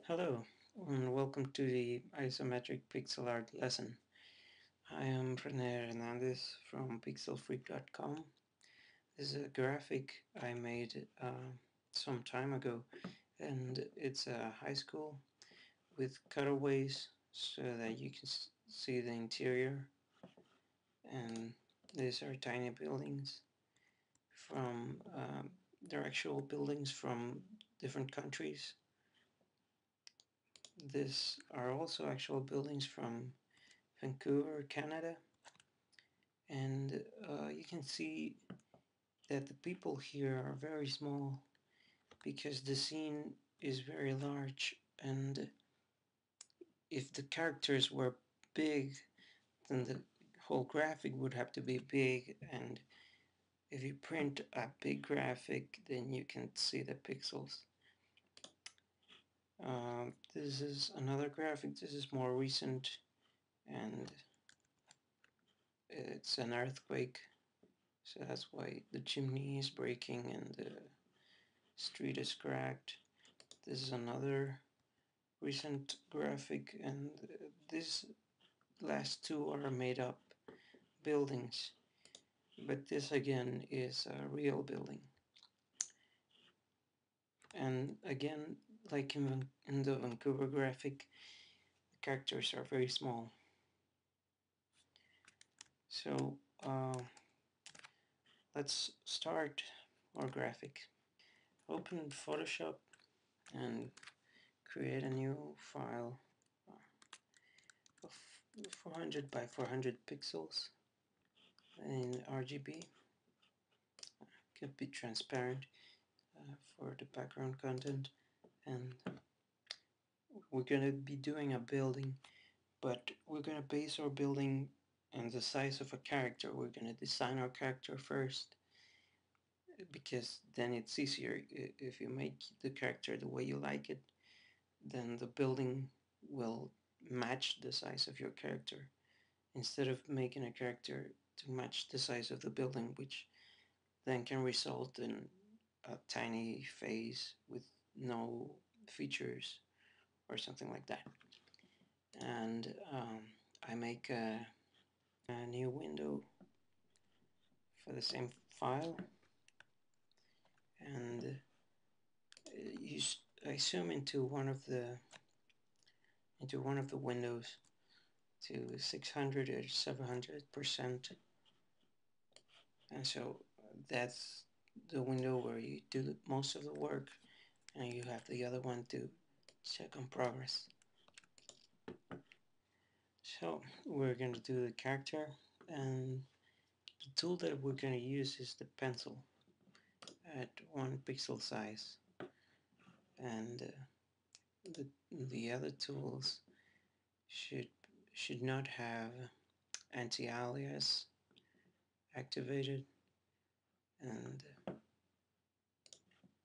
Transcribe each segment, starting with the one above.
Hello, and welcome to the isometric pixel art lesson. I am René Hernandez from pixelfreak.com. This is a graphic I made some time ago, and it's a high school with cutaways so that you can see the interior. And these are tiny buildings from they're actual buildings from different countries. These are also actual buildings from Vancouver, Canada, and you can see that the people here are very small because the scene is very large, and if the characters were big, then the whole graphic would have to be big, and if you print a big graphic, then you can see the pixels. This is another graphic. This is more recent, and it's an earthquake. So that's why the chimney is breaking and the street is cracked. This is another recent graphic, and these last two are made up buildings. But this again is a real building. And again, like in the Vancouver graphic, the characters are very small. So let's start our graphic. Open Photoshop and create a new file of 400 by 400 pixels in RGB. Could be transparent for the background content, and we're gonna be doing a building, but we're gonna base our building on the size of a character. We're gonna design our character first, because then it's easier. If you make the character the way you like it, then the building will match the size of your character, instead of making a character to match the size of the building, which then can result in a tiny face with no features or something like that. And I make a new window for the same file, and I zoom into one of the windows to 600 or 700%, and so that's the window where you do most of the work, and you have the other one to check on progress. So we're going to do the character, and the tool that we're going to use is the pencil at 1 pixel size, and the other tools should not have anti-alias activated, and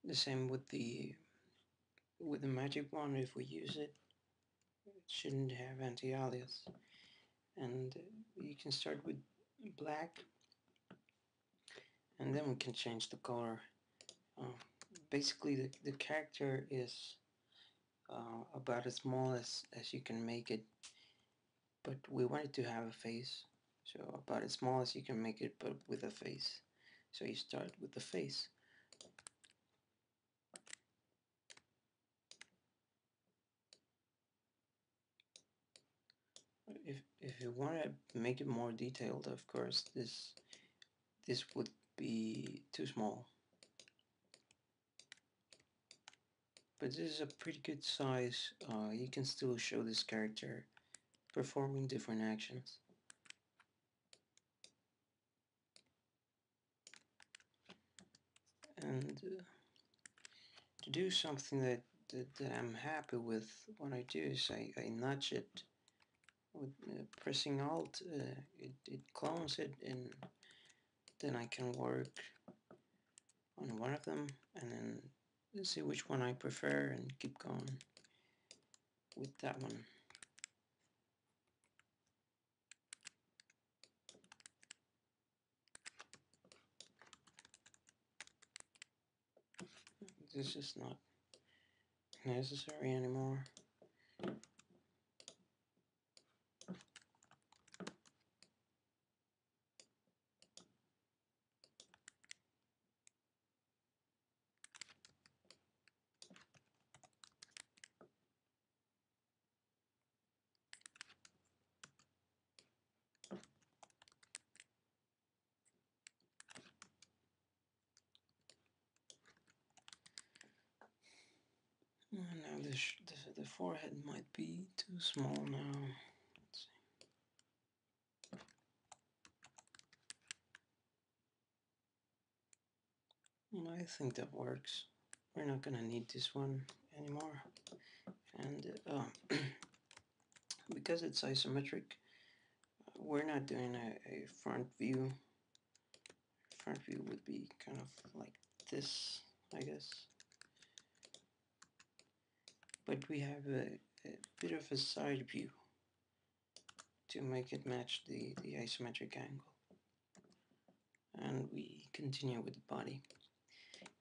the same with the magic wand. If we use it, it shouldn't have anti-alias. And you can start with black, and then we can change the color. Basically the character is about as small as you can make it, but we want it to have a face, so about as small as you can make it, but with a face. So you start with the face. If you want to make it more detailed, of course this would be too small, but this is a pretty good size. You can still show this character performing different actions. And to do something that I'm happy with, what I do is I nudge it with pressing Alt. It clones it, and then I can work on one of them and then see which one I prefer and keep going with that one. This is not necessary anymore. Now the forehead might be too small now. Let's see. I think that works. We're not gonna need this one anymore. And because it's isometric, we're not doing a front view. Front view would be kind of like this, I guess. But we have a bit of a side view to make it match the isometric angle. And we continue with the body.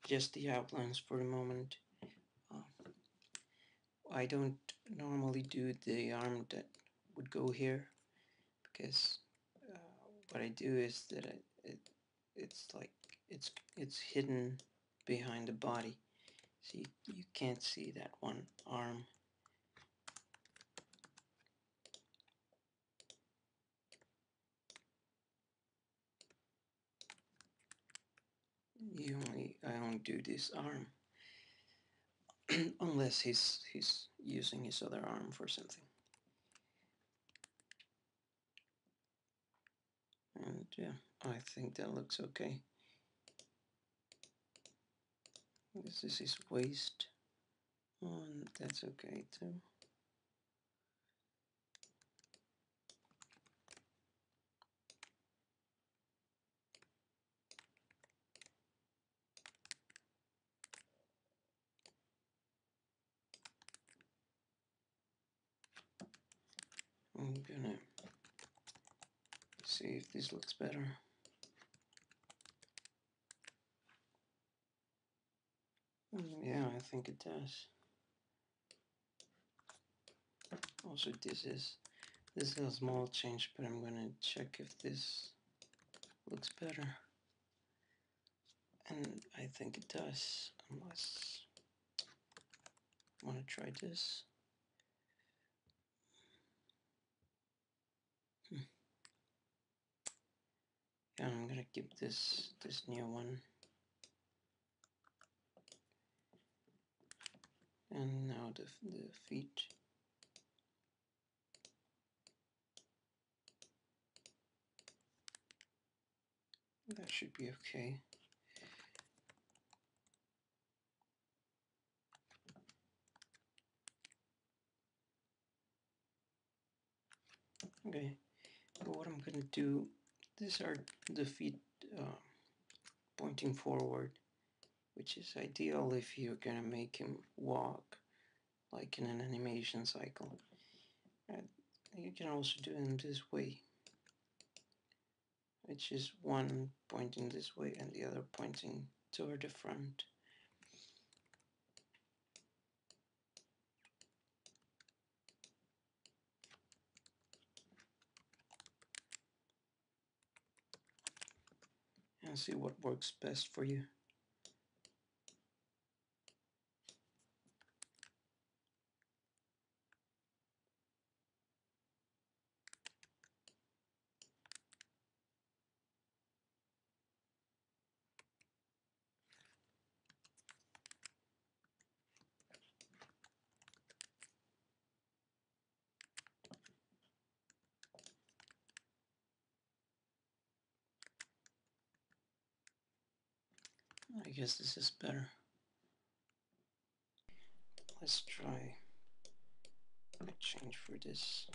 Just the outlines for the moment. I don't normally do the arm that would go here, because what I do is that it's like it's hidden behind the body, so you can't see that one arm. I only do this arm unless he's using his other arm for something. And yeah, I think that looks okay. This is his waist, and that's okay too. I'm gonna see if this looks better. Yeah, I think it does. Also, this is a small change, but I'm gonna check if this looks better. And I think it does, unless I want to try this. Yeah, I'm gonna keep this new one. And now the feet. That should be okay. Okay, but what I'm gonna do, these are the feet pointing forward, which is ideal if you're gonna make him walk like in an animation cycle. You can also do it in this way, which is one pointing this way and the other pointing toward the front. And see what works best for you. I guess this is better. Let's try a change for this.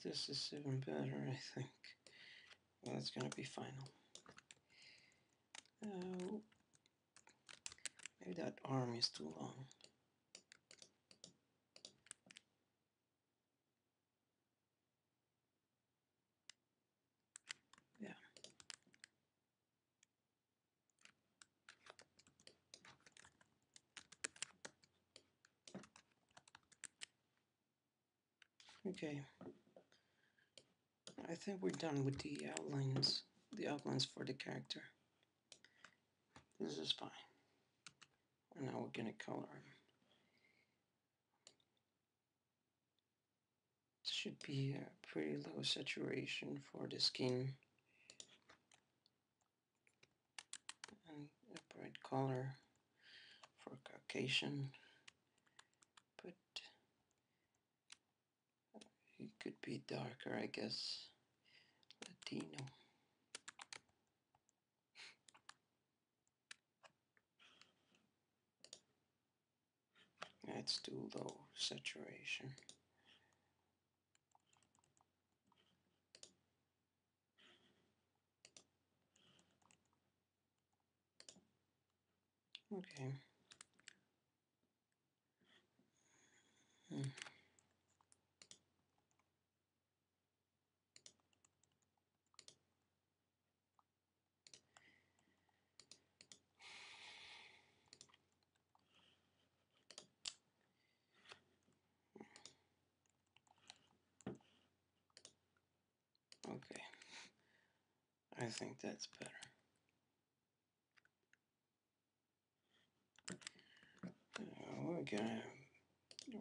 This is even better, I think. Well, that's gonna be final. Maybe that arm is too long. Yeah. Okay. I think we're done with the outlines for the character. This is fine. And now we're gonna color him. It should be a pretty low saturation for the skin and a bright color for Caucasian, but it could be darker, I guess. Latino. That's too low saturation. Okay. Okay. I think that's better. We're gonna,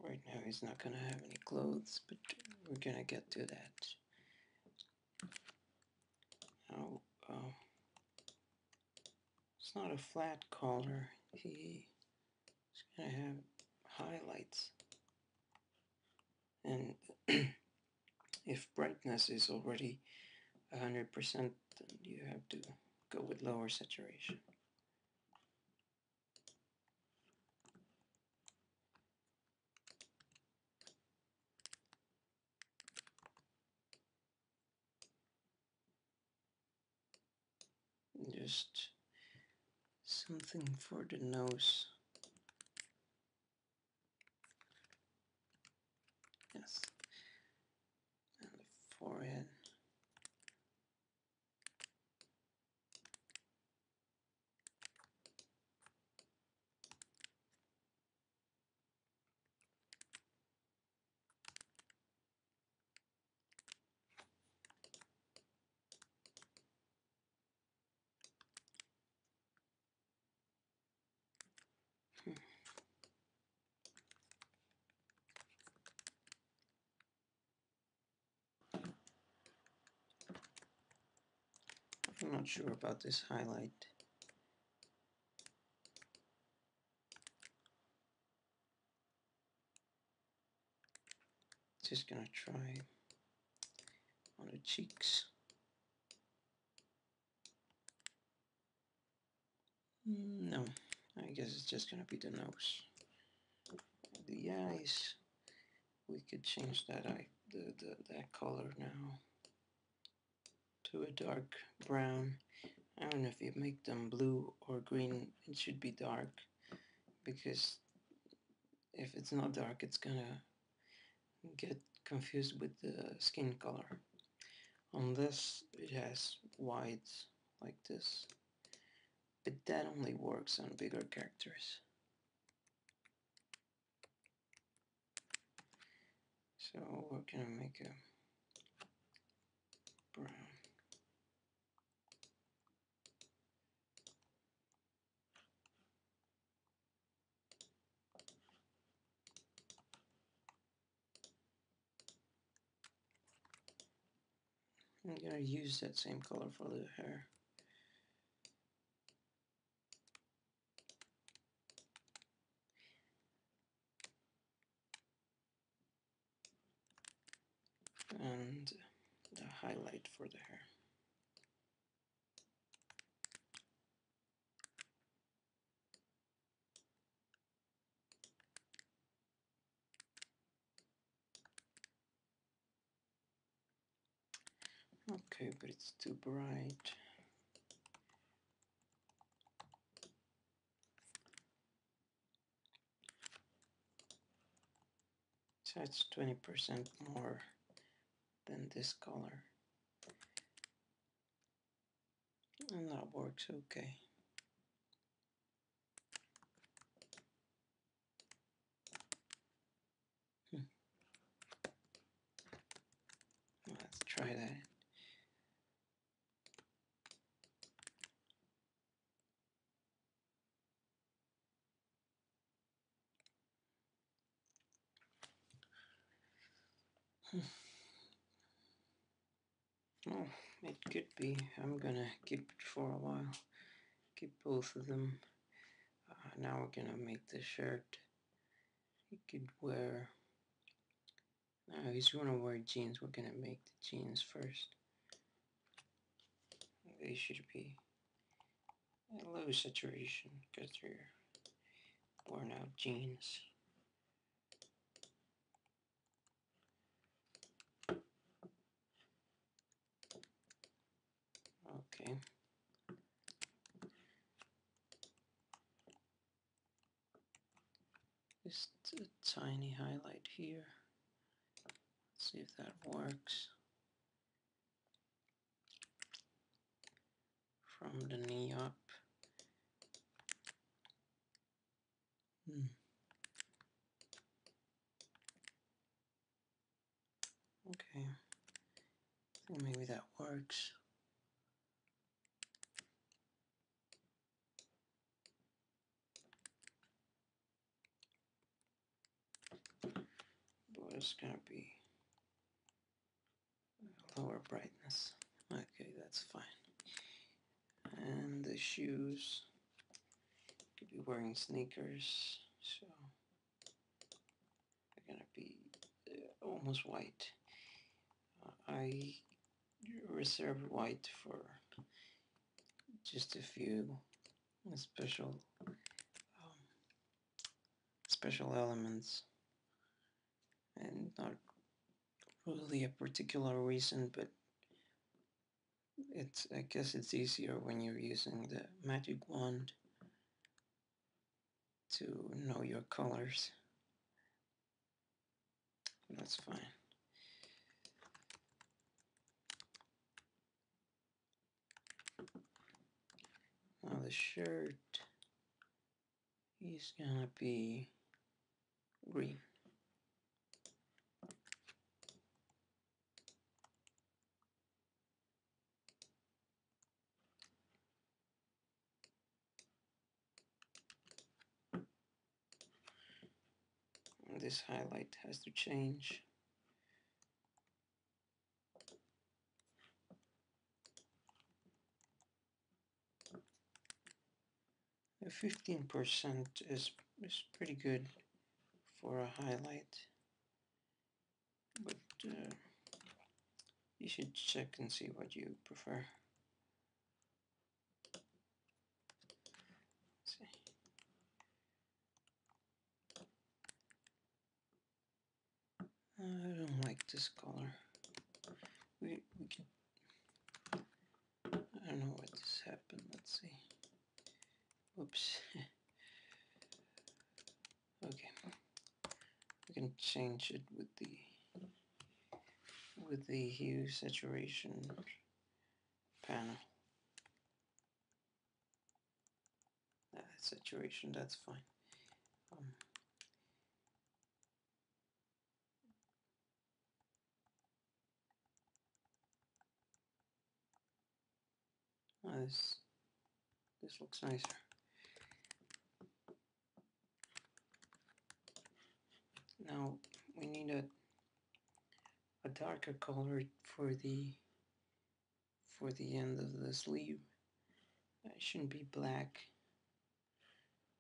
right now he's not gonna have any clothes, but we're gonna get to that. Now, it's not a flat collar. He's gonna have highlights. And if brightness is already 100%, then you have to go with lower saturation. Just something for the nose. Yes. And the forehead. I'm not sure about this highlight. Just gonna try on the cheeks. No, I guess it's just gonna be the nose. The eyes, we could change that that color now to a dark brown. I don't know if you make them blue or green, it should be dark, because if it's not dark, it's gonna get confused with the skin color. On this, it has whites like this, but that only works on bigger characters. So we're gonna make a brown. I'm gonna use that same color for the hair. And the highlight for the hair. Okay, but it's too bright. So it's 20% more than this color. And that works okay. Let's try that. Oh, it could be. I'm gonna keep it for a while. Keep both of them. Now we're gonna make the shirt. You could wear. Now he's gonna wear jeans. We're gonna make the jeans first. They should be a low saturation because they're worn out jeans. Okay. Just a tiny highlight here. Let's see if that works. From the knee up. Okay. I think maybe that works. But it's gonna be lower brightness. Okay, that's fine. And the shoes, could be wearing sneakers, so they're gonna be almost white. I reserve white for just a few special special elements, and not really a particular reason, but I guess it's easier when you're using the magic wand to know your colors. That's fine. Now the shirt is gonna be green. And this highlight has to change. The 15% is pretty good for a highlight, but you should check and see what you prefer. Let's see. I don't like this color. We can. I don't know what just happened. Let's see. Oops. Okay. We can change it with the hue saturation panel. Saturation, that's fine. This looks nicer. Now we need a darker color for the end of the sleeve. It shouldn't be black,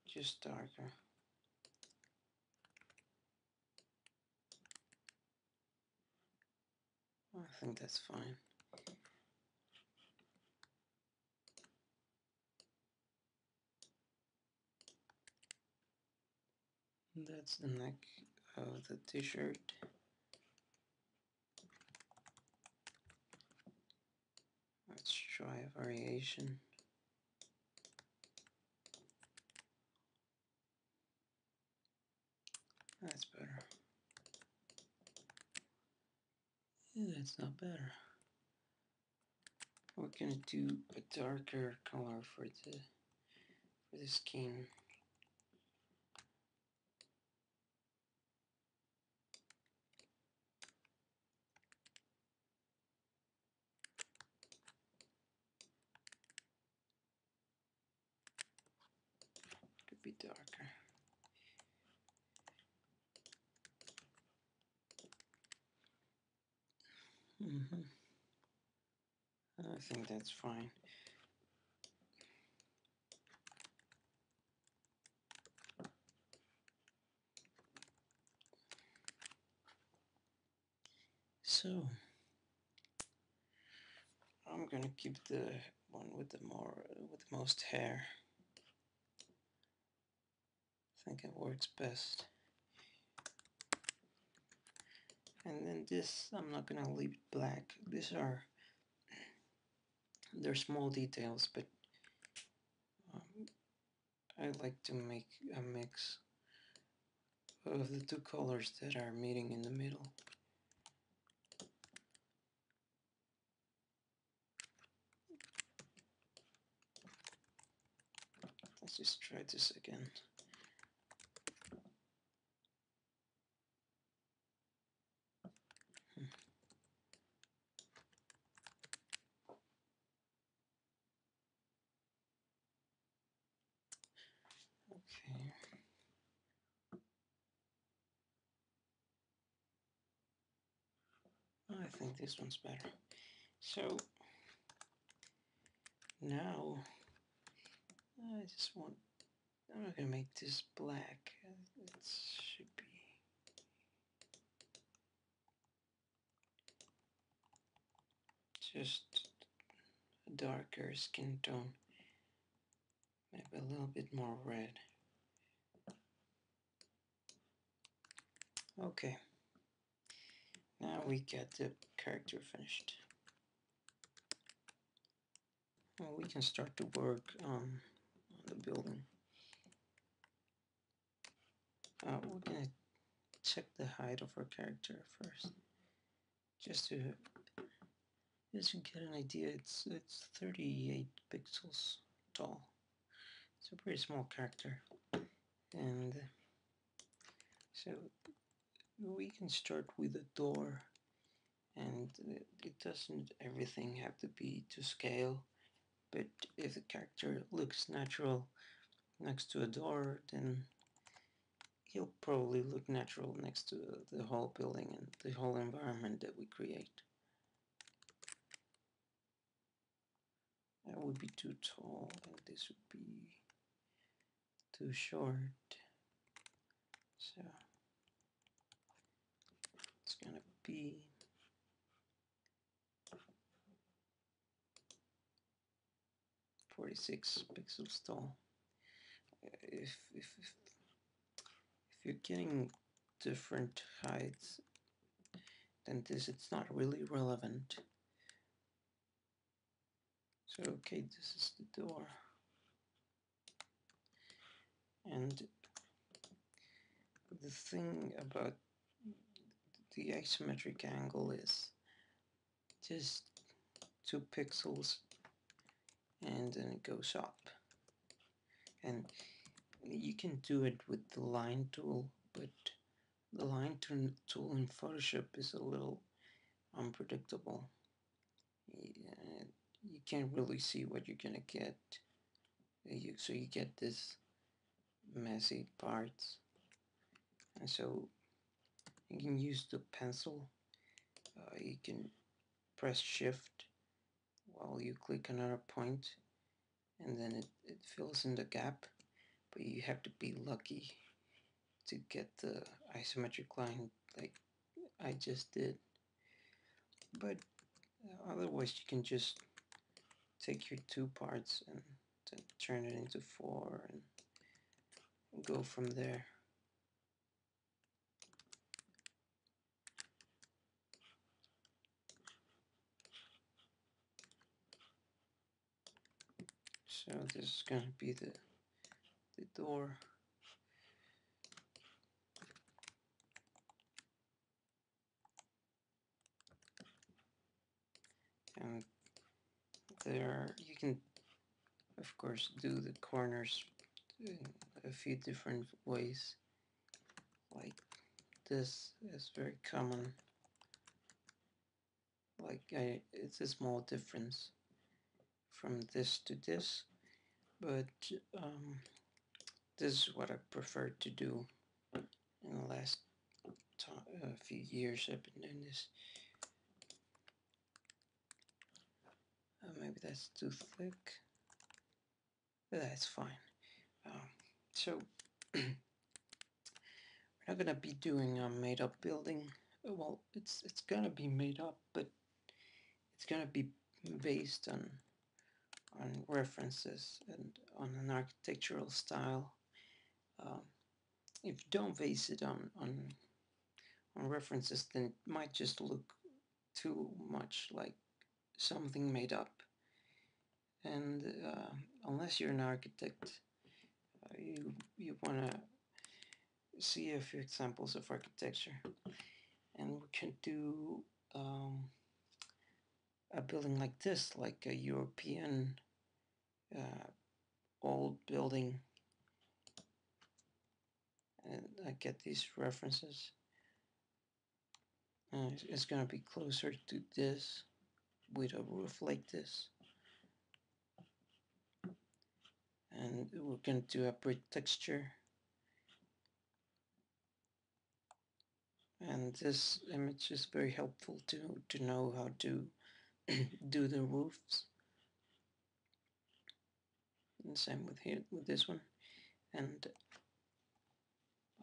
just darker. I think that's fine. That's the neck of the t-shirt. try a variation. That's better. Yeah, that's not better. We're gonna do a darker color for the skin. Could be darker. I think that's fine. So I'm gonna keep the one with the most hair. I think it works best. And then this, I'm not gonna leave it black. They're small details, but I like to make a mix of the two colors that are meeting in the middle. Let's just try this again. Okay. I think this one's better. So now I'm not gonna make this black. It should be just a darker skin tone, maybe a little bit more red. Okay, now we get the character finished. Well, we can start to work on the building. We're gonna check the height of our character first, just to get an idea. It's 38 pixels tall. It's a pretty small character, and so we can start with a door, and it doesn't everything have to be to scale, but if the character looks natural next to a door, then he'll probably look natural next to the whole building and the whole environment that we create. That would be too tall, and this would be too short. So it's gonna be 46 pixels tall. If you're getting different heights, then it's not really relevant. So okay, this is the door, and the thing about the isometric angle is just 2 pixels, and then it goes up, and you can do it with the line tool, but the line tool in Photoshop is a little unpredictable. You can't really see what you're gonna get, so you get this messy parts, and so you can use the pencil. You can press shift while you click another point, and then it fills in the gap, but you have to be lucky to get the isometric line like I just did. But otherwise you can just take your 2 parts and then turn it into 4 and go from there. So this is going to be the door. And there you can, of course, do the corners in a few different ways. Like this is very common. Like it's a small difference from this to this, but this is what I prefer to do in the last few years. I've been doing this. Maybe that's too thick. That's fine. So we're not gonna be doing a made-up building. Well, it's gonna be made up, but it's gonna be based on references and on an architectural style. If you don't base it on references, then it might just look too much like something made up. And unless you're an architect, you want to see a few examples of architecture, and we can do a building like this, like a European old building, and I get these references. It's gonna be closer to this with a roof like this, and we're gonna do a brick texture. And this image is very helpful to know how to do the roofs. And same with here with this one. And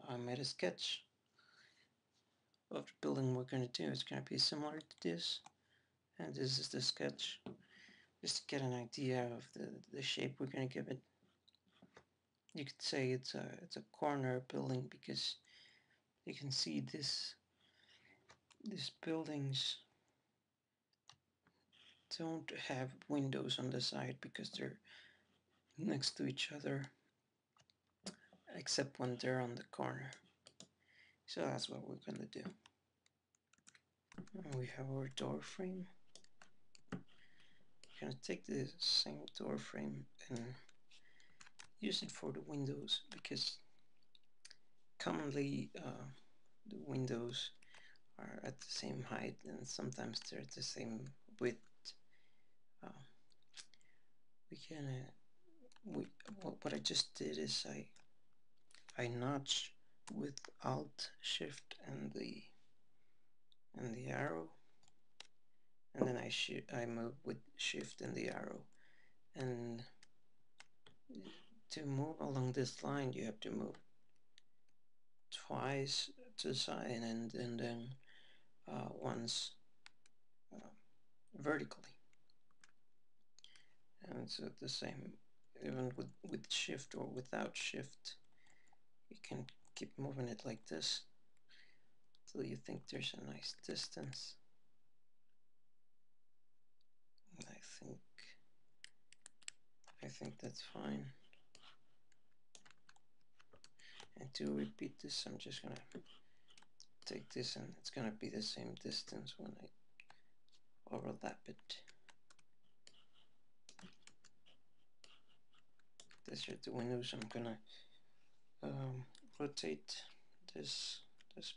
I made a sketch of the building we're going to do. It's going to be similar to this, and this is the sketch, just to get an idea of the shape we're going to give it. You could say it's a corner building because you can see these buildings don't have windows on the side because they're next to each other, except when they're on the corner. So that's what we're going to do. And we have our door frame. We're going to take the same door frame and use it for the windows, because commonly the windows are at the same height and sometimes they're the same width. What I just did is I notch with Alt Shift and the arrow, and then I move with Shift and the arrow, and to move along this line you have to move twice to the side and then once vertically. And so the same even with shift or without shift, you can keep moving it like this till you think there's a nice distance. I think that's fine. And to repeat this, I'm just gonna take this, and it's gonna be the same distance when I overlap it. These are the windows. I'm gonna rotate this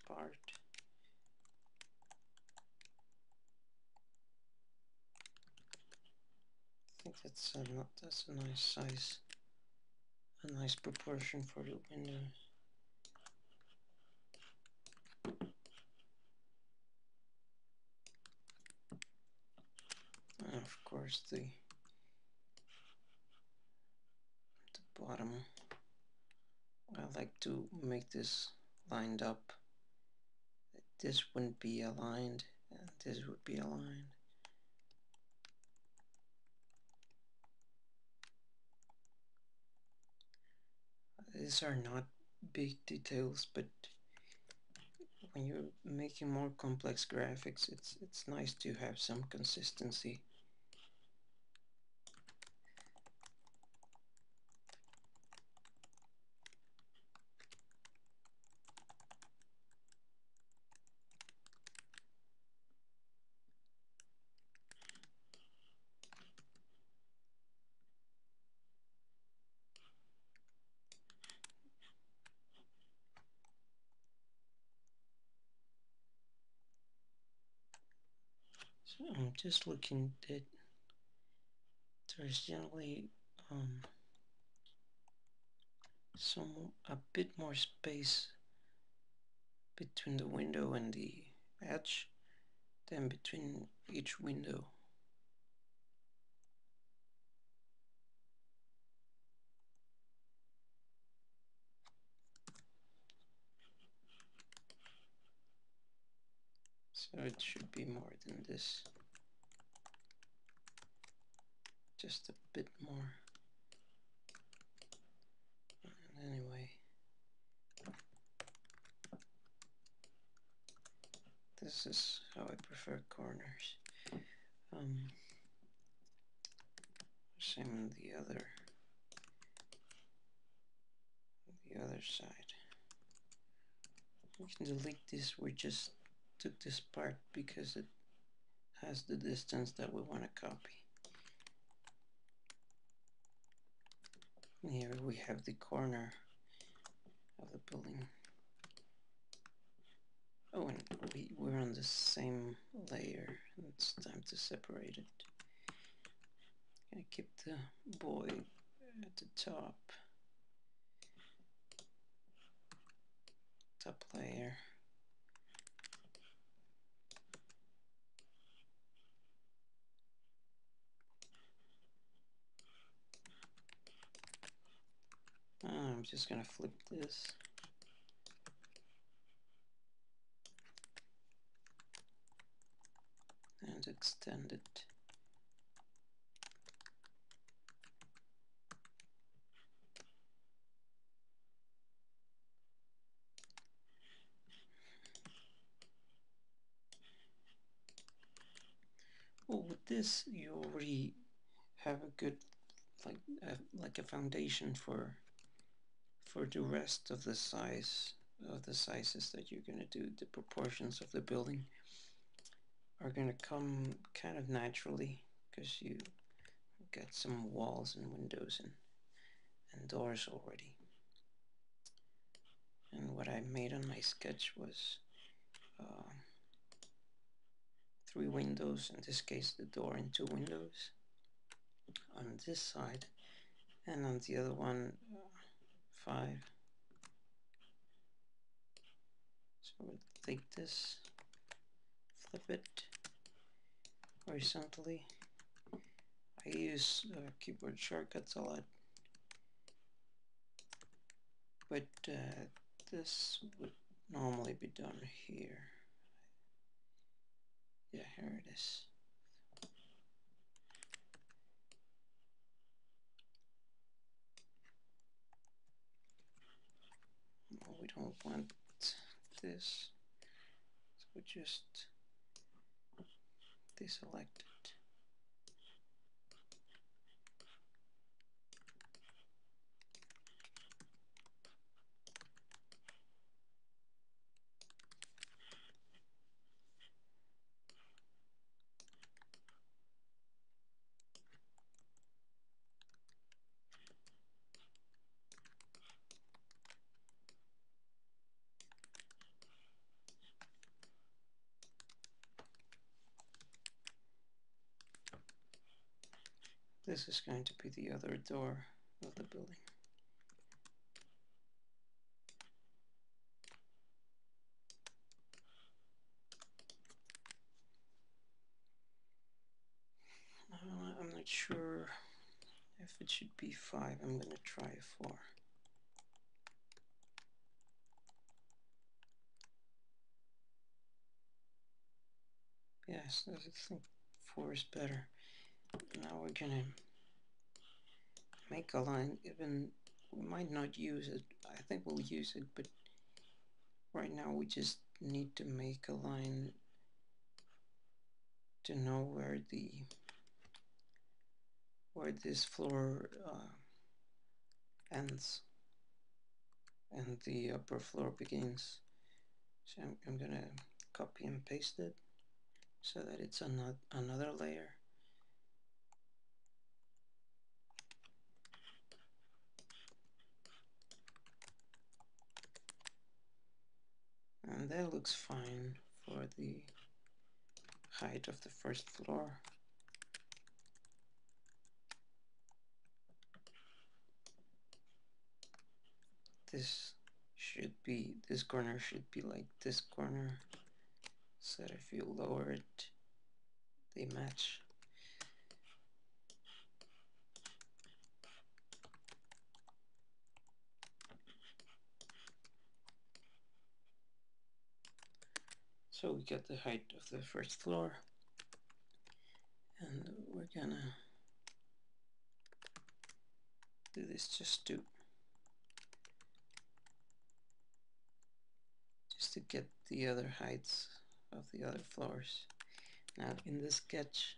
part. I think that's a nice size, a nice proportion for the window. And of course the bottom, I like to make this lined up. This wouldn't be aligned and this would be aligned. These are not big details, but when you're making more complex graphics, it's nice to have some consistency. So I'm just looking that there's generally a bit more space between the window and the edge than between each window. So it should be more than this. Just a bit more. And anyway, this is how I prefer corners. Same the other side. We can delete this. We just took this part because it has the distance that we want to copy. And here we have the corner of the building. Oh, and we're on the same layer. It's time to separate it. Gonna keep the boy at the top layer. I'm just gonna flip this. And extend it. Well, with this, you already have a good, like a foundation for the rest of the sizes that you're gonna do. The proportions of the building are gonna come kind of naturally because you got some walls and windows and doors already. And what I made on my sketch was 3 windows, in this case the door and 2 windows on this side, and on the other one 5. So we'll take this, flip it horizontally. I use keyboard shortcuts a lot, but this would normally be done here. Yeah, here it is. No, we don't want this, so we just deselect it. This is going to be the other door of the building. I'm not sure if it should be 5. I'm going to try 4. Yes, I think 4 is better. Now we're going to make a line. Even we might not use it. I think we'll use it, but right now we just need to make a line to know where this floor ends and the upper floor begins. So I'm gonna copy and paste it so that it's another layer. And that looks fine for the height of the first floor. This corner should be like this corner, so that if you lower it, they match. So we got the height of the first floor, and we're gonna do this just to get the other heights of the other floors. Now in this sketch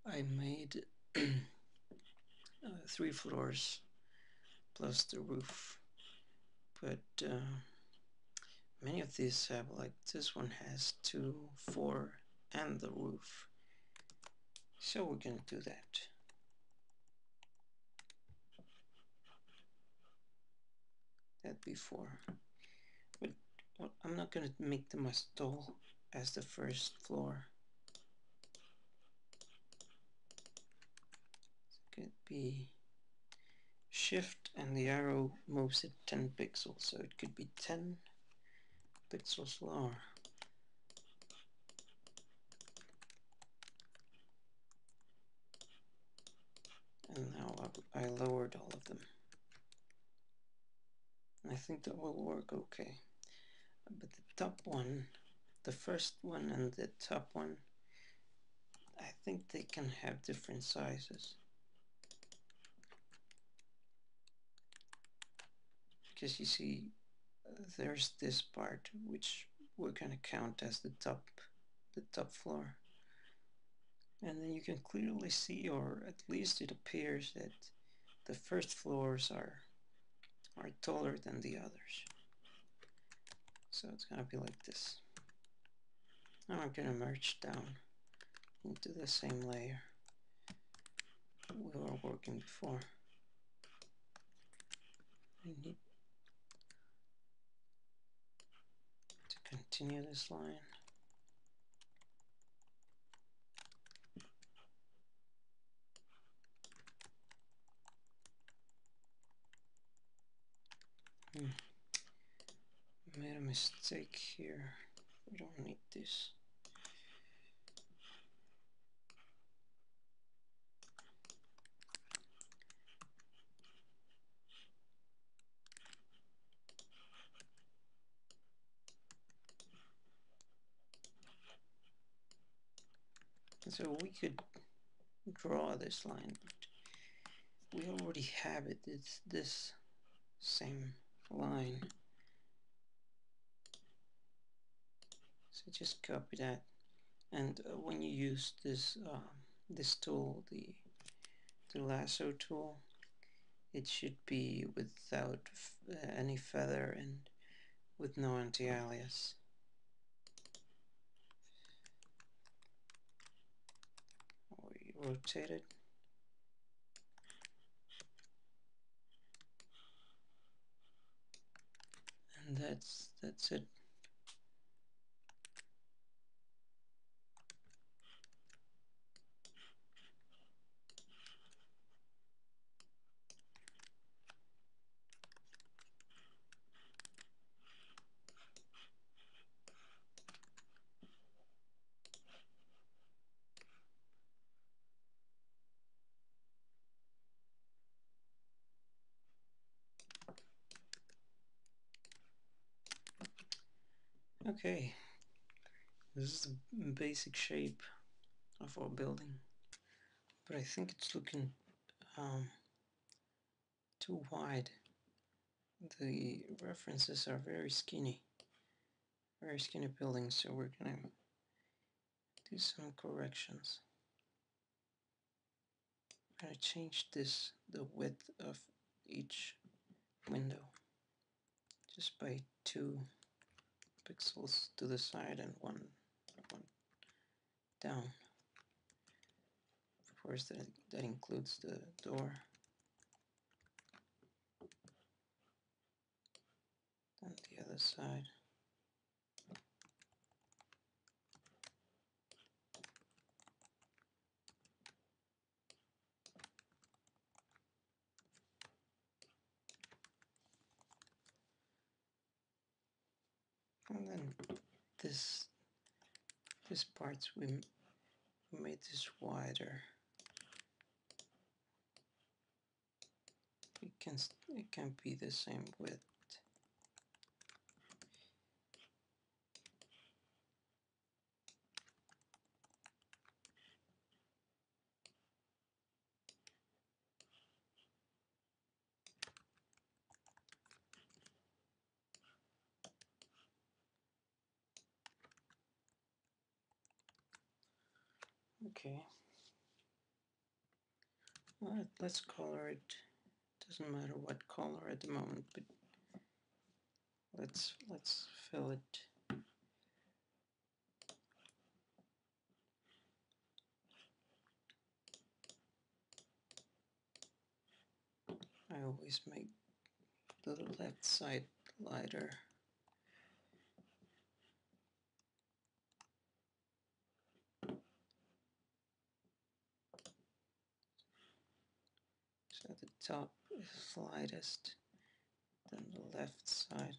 I made 3 floors plus the roof, but many of these have, like this one has 2, 4 and the roof, so we're gonna do that before. But I'm not gonna make them as tall as the first floor. It could be shift and the arrow moves it 10 pixels, so it could be 10 pixels lower. And now I lowered all of them. I think that will work okay. But the top one, the first one and the top one, I think they can have different sizes. Because you see, there's this part which we're gonna count as the top floor. And then you can clearly see, or at least it appears, that the first floors are taller than the others. So it's gonna be like this. Now I'm gonna merge down into the same layer we were working before. I need to continue this line. Made a mistake here. We don't need this. So we could draw this line, but we already have it. It's this same line. So just copy that. And when you use this tool, the lasso tool, it should be without any feather and with no anti-alias. We rotate it. And that's it. Okay, this is the basic shape of our building, but I think it's looking too wide. The references are very skinny buildings, so we're gonna do some corrections. I'm gonna change the width of each window just by 2 pixels to the side and one down. Of course, that includes the door and the other side. And then this part we made this wider. It can be the same width. Okay. Let's color it. Doesn't matter what color at the moment, but let's fill it. I always make the left side lighter. So the top is lightest, then the left side,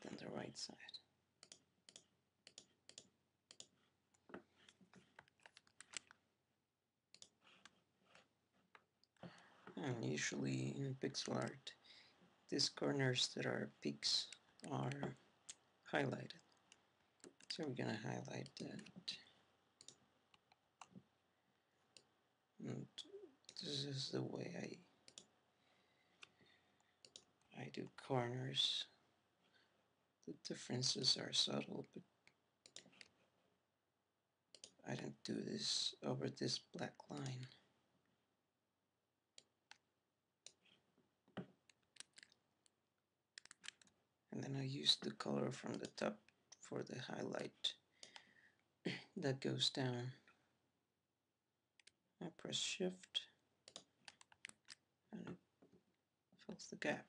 then the right side. And usually in pixel art, these corners that are peaks are highlighted. So we're gonna highlight that. And this is the way I do corners. The differences are subtle, but I don't do this over this black line. And then I use the color from the top for the highlight that goes down. I press shift and it fills the gap.